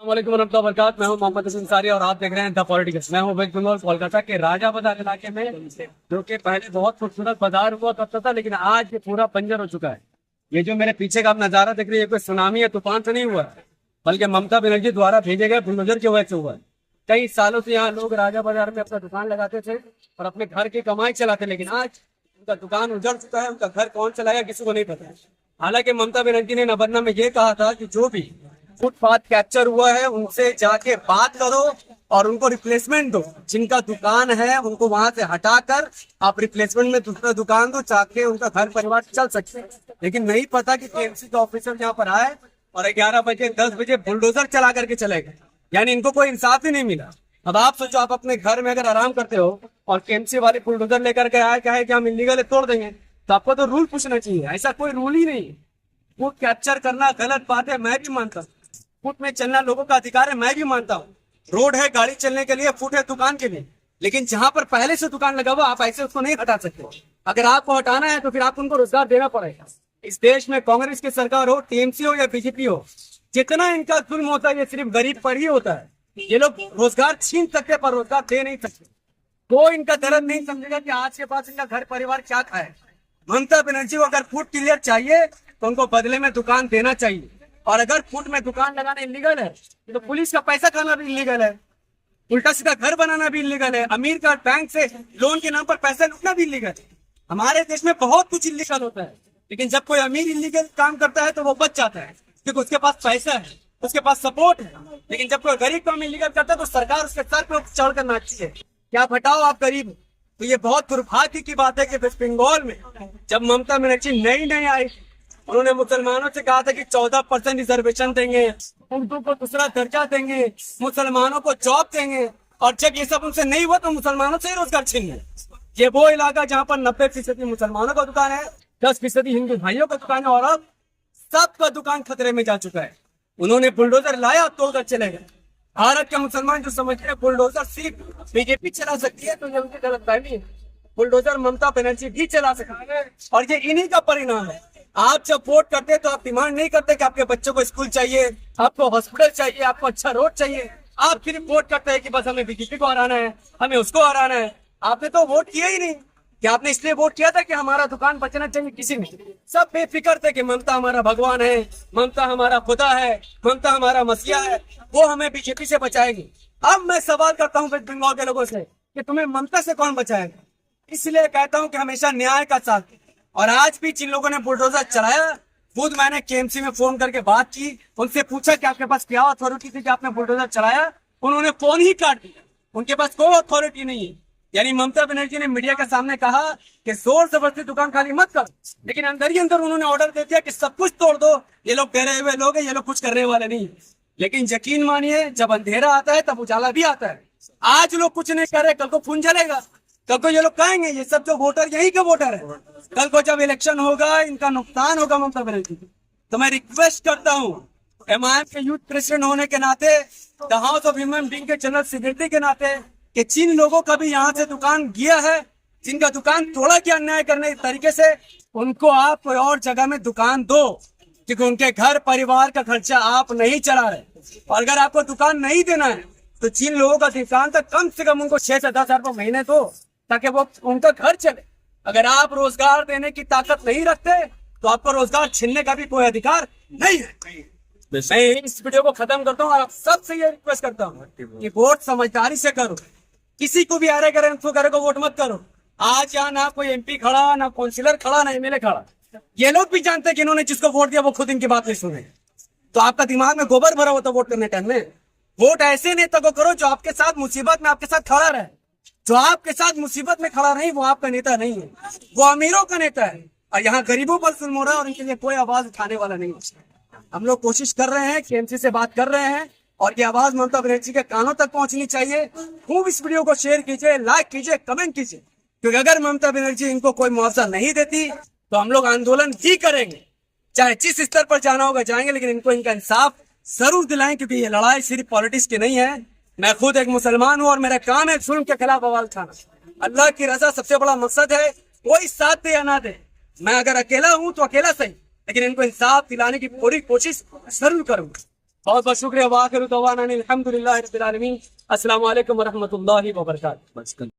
वालेकुम वरहमतुल्लाहि वबरकातुहू। मैं हूं मोहम्मद हसन अंसारी और आप देख रहे हैं द पॉलिटिक्स। मैं हूं वेस्ट बंगाल कोलकाता के राजा बाजार इलाके में, जो कि पहले बहुत खूबसूरत बाजार हुआ करता था, लेकिन आज ये पूरा बंजर हो चुका है। ये जो मेरे पीछे का आप नजारा देख रहे हैं, ये कोई सुनामी या तूफान से नहीं हुआ है, बल्कि ममता बनर्जी द्वारा भेजे गए बुलडोजर की वजह से हुआ है। कई सालों से यहाँ लोग राजा बाजार में अपना दुकान लगाते थे और अपने घर की कमाई चलाते, लेकिन आज उनका दुकान उजड़ चुका है। उनका घर कौन चलाया किसी को नहीं पता। हालांकि ममता बनर्जी ने नबन्ना में ये कहा था कि जो भी फुटपाथ कैप्चर हुआ है उनसे जाके बात करो और उनको रिप्लेसमेंट दो। जिनका दुकान है उनको वहां से हटाकर आप रिप्लेसमेंट में दूसरा दुकान दो, ताकि उनका घर परिवार चल सके। लेकिन नहीं पता कि टीएमसी के ऑफिसर यहाँ पर आए और 11 बजे 10 बजे बुलडोजर चला करके चले गए, यानी इनको कोई इंसाफ ही नहीं मिला। अब आप सोचो, आप अपने घर में अगर आराम करते हो और टीएमसी वाले बुलडोजर लेकर के आए, क्या है कि हम इलीगल तोड़ देंगे, तो आपको तो रूल पूछना चाहिए। ऐसा कोई रूल ही नहीं है। फुट कैप्चर करना गलत बात है, मैं भी मानता हूँ। फुट में चलना लोगों का अधिकार है, मैं भी मानता हूँ। रोड है गाड़ी चलने के लिए, फुट है दुकान के लिए, लेकिन जहां पर पहले से दुकान लगा हुआ आप ऐसे उसको नहीं हटा सकते। अगर आपको हटाना है तो फिर आपको उनको रोजगार देना पड़ेगा। इस देश में कांग्रेस की सरकार हो, टीएमसी हो या बीजेपी हो, जितना इनका जुल्म होता है ये सिर्फ गरीब पर ही होता है। ये लोग रोजगार छीन सकते पर रोजगार दे नहीं सकते। तो इनका दर्द नहीं समझेगा कि आज के पास इनका घर परिवार क्या खाए। ममता बनर्जी को अगर फुट क्लियर चाहिए तो उनको बदले में दुकान देना चाहिए, और अगर फुट में दुकान लगाना इलीगल है तो पुलिस का पैसा खाना भी इलीगल है, उल्टा सीधा घर बनाना भी इलीगल है, अमीर का बैंक से लोन के नाम पर पैसा लूटना भी इलीगल है। हमारे देश में बहुत कुछ इलीगल होता है, लेकिन जब कोई अमीर इलीगल काम करता है तो वो बच जाता है क्योंकि उसके पास पैसा है, उसके पास सपोर्ट है। लेकिन जब कोई गरीब काम इलीगल करता है तो सरकार उसके सर पे चढ़ कर नाचती है, क्या हटाओ आप गरीब। तो ये बहुत दुर्भाग्य की बात है कि वेस्ट बंगाल में जब ममता बनर्जी नई आई, उन्होंने मुसलमानों से कहा था कि 14% रिजर्वेशन देंगे, उर्दू को दूसरा दर्जा देंगे, मुसलमानों को जॉब देंगे, और जब ये सब उनसे नहीं हुआ तो मुसलमानों से ही रोजगार छीन। ये वो इलाका जहाँ पर 90% मुसलमानों का दुकान है, 10% हिंदू भाइयों का दुकान है, और अब सबका दुकान खतरे में जा चुका है। उन्होंने बुलडोजर लाया, तोड़कर चले गए। भारत के मुसलमान जो समझते हैं बुलडोजर सिर्फ बीजेपी चला सकती है, तो ये उनकी गलतफहमी है। बुलडोजर ममता बनर्जी भी चला सकती है, और ये इन्हीं का परिणाम है। आप जब वोट करते हैं तो आप डिमांड नहीं करते कि आपके बच्चों को स्कूल चाहिए, आपको हॉस्पिटल चाहिए, आपको अच्छा रोड चाहिए। आप फिर वोट करते हैं कि बस हमें बीजेपी को हराना है, हमें उसको हराना है। आपने तो वोट किया ही नहीं। कि आपने इसलिए वोट किया था कि हमारा दुकान बचना चाहिए? किसी ने सब बेफिक्र थे कि ममता हमारा भगवान है, ममता हमारा खुदा है, ममता हमारा मसीहा है, वो हमें बीजेपी से बचाएगी। अब मैं सवाल करता हूँ वेस्ट बंगाल के लोगों से कि तुम्हें ममता से कौन बचाएगा? इसलिए कहता हूँ कि हमेशा न्याय का साथ। और आज भी जिन लोगों ने बुलडोजर चलाया, खुद मैंने केएमसी में फोन करके बात की, उनसे पूछा कि आपके पास क्या अथॉरिटी थी कि आपने बुलडोजर चलाया? उन्होंने फोन ही काट दिया, उनके पास कोई अथॉरिटी नहीं है। यानी ममता बनर्जी ने मीडिया के सामने कहा कि जोर जबरदस्ती दुकान खाली मत कर, लेकिन अंदर ही अंदर उन्होंने ऑर्डर दे दिया कि सब कुछ तोड़ दो, ये लोग डरे हुए लोग हैं, ये लोग कुछ करने वाले नहीं। लेकिन यकीन मानिए, जब अंधेरा आता है तब उजाला भी आता है। आज लोग कुछ नहीं कर रहे, कल को खून जलेगा, कल को ये लोग कहेंगे ये सब जो वोटर यही के वोटर है। कल को जब इलेक्शन होगा इनका नुकसान होगा ममता बनर्जी। तो मैं रिक्वेस्ट करता हूँ एमआईएम के यूथ प्रेसिडेंट होने के नाते, the house of human being के जनरल सेक्रेटरी के नाते, कि जिन लोगों का भी यहाँ से दुकान गया है, जिनका दुकान तोड़ा गया अन्याय करने के तरीके से, उनको आप कोई और जगह में दुकान दो, क्योंकि उनके घर परिवार का खर्चा आप नहीं चला रहे। और अगर आपको दुकान नहीं देना है तो जिन लोगों का दुकान था कम से कम उनको 6 से 10 हजार रुपये महीने दो, ताकि वो उनका घर चले। अगर आप रोजगार देने की ताकत नहीं रखते तो आपको रोजगार छीनने का भी कोई अधिकार नहीं है। मैं इस वीडियो को खत्म करता हूँ और आप सबसे ये रिक्वेस्ट करता हूँ कि वोट समझदारी से करो। किसी को भी आरे करें तो करे को वोट मत करो। आज यहाँ ना कोई एमपी खड़ा, ना काउंसिलर खड़ा, ना एमएलए खड़ा। ये लोग भी जानते हैं कि इन्होंने जिसको वोट दिया वो खुद इनकी बात नहीं सुने। तो आपका दिमाग में गोबर भरा होता वोट करने टाइम में। वोट ऐसे नेता को करो जो आपके साथ मुसीबत में आपके साथ खड़ा रहे। जो आपके साथ मुसीबत में खड़ा नहीं, वो आपका नेता नहीं है, वो अमीरों का नेता है। और यहाँ गरीबों पर जुल्म हो रहा है और इनके लिए कोई आवाज उठाने वाला नहीं है। हम लोग कोशिश कर रहे हैं, केएमसी से बात कर रहे हैं, और ये आवाज ममता बनर्जी के कानों तक पहुंचनी चाहिए। खूब इस वीडियो को शेयर कीजिए, लाइक कीजिए, कमेंट कीजिए, क्योंकि अगर ममता बनर्जी इनको कोई मुआवजा नहीं देती तो हम लोग आंदोलन भी करेंगे, चाहे जिस स्तर पर जाना होगा जाएंगे, लेकिन इनको इनका इंसाफ जरूर दिलाएं, क्योंकि ये लड़ाई सिर्फ पॉलिटिक्स की नहीं है। मैं खुद एक मुसलमान हूँ और मेरा काम है जुल्म के खिलाफ आवाज उठाना। अल्लाह की रजा सबसे बड़ा मकसद है, कोई साथ दे या ना दे। मैं अगर अकेला हूँ तो अकेला सही, लेकिन इनको इंसाफ दिलाने की पूरी कोशिश जरूर करूंगा। बहुत बहुत शुक्रिया। वाखिर दवाना अनिल हम्दुलिल्लाहि रब्बिल आलमीन। अस्सलाम वालेकुम व रहमतुल्लाहि व बरकातहू।